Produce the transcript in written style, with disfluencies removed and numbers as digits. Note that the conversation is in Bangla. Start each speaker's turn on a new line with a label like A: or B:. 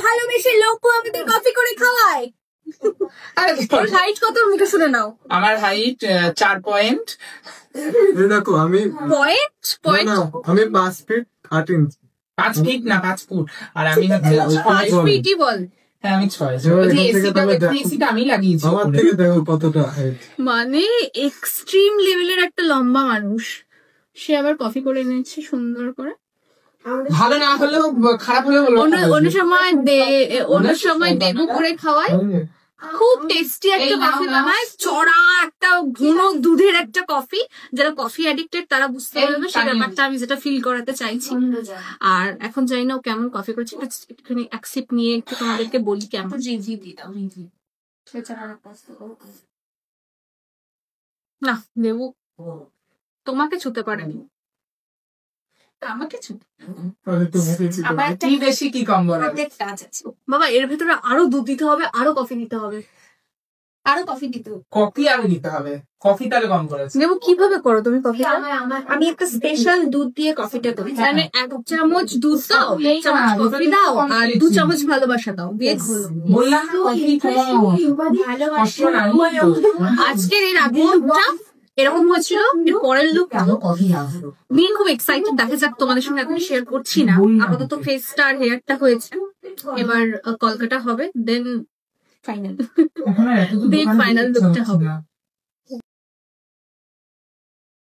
A: ভালোবেসে লোকও আমাদের কফি করে খাওয়ায়। তোর হাইট কত মুখে শুনে নাও।
B: আমার হাইট 4 পয়েন্ট।
C: দেখো আমি আমি 5 ফিট 8 ইঞ্চি।
B: 5 ফিট না 5 ফুট। আর আমি
A: 5 ফিটই বল।
B: হ্যাঁ আমি 6। আমি লাগিয়েছি
C: আমার থেকে দেখো কতটা হাইট।
A: মানে এক্সট্রিম লেভেলের একটা লম্বা মানুষ। সে আবার কফি করে এনেছে সুন্দর করে।
B: ভালো না হলেও খারাপ হলেও
A: অন্য সময় দেবু করে খাওয়ায়। খুব টেস্টি একটা কফি বানায়, চড়া একটা ঘন দুধের একটা কফি। যারা কফি অ্যাডিক্টেড তারা বুঝতে পারবে সেই ব্যাপারটা আমি যেটা ফিল করাতে চাইছি। আর এখন জানি না ও কেমন কফি করছে, একটুখানি অ্যাকসেপ্ট নিয়ে একটু তোমাদেরকে বলি কেমন। না দেবু তোমাকে ছুতে পারেনি, আমাকে ছুতে।
B: বেশি কি কম বলো
A: বাবা, এর ভেতরে আরো দুধ দিতে হবে, আরো কফি দিতে হবে, আরো কফি দিতে হবে,
B: কফি আরো দিতে হবে। কফি তাহলে কম করেছে।
A: দেবু কিভাবে করো তুমি কফিটা? আমি একটা স্পেশাল দুধ দিয়ে কফিটা করি। মানে 1 চামচ দুধ দাও, 1 চামচ কফি দাও, আর 2 চামচ ভালোবাসা দাও।
B: বললাম
A: আজকের এই রাতেরটা এরকম হয়েছিল। এর পরের লুক নিয়ে খুব এক্সাইটেড। দেখা যাক, তোমাদের সঙ্গে এখন শেয়ার করছি না। আপাতত ফেসটা আর হেয়ারটা হয়েছে, এবার কলকাতা হবে, দেন ফাইনাল লুকটা হবে।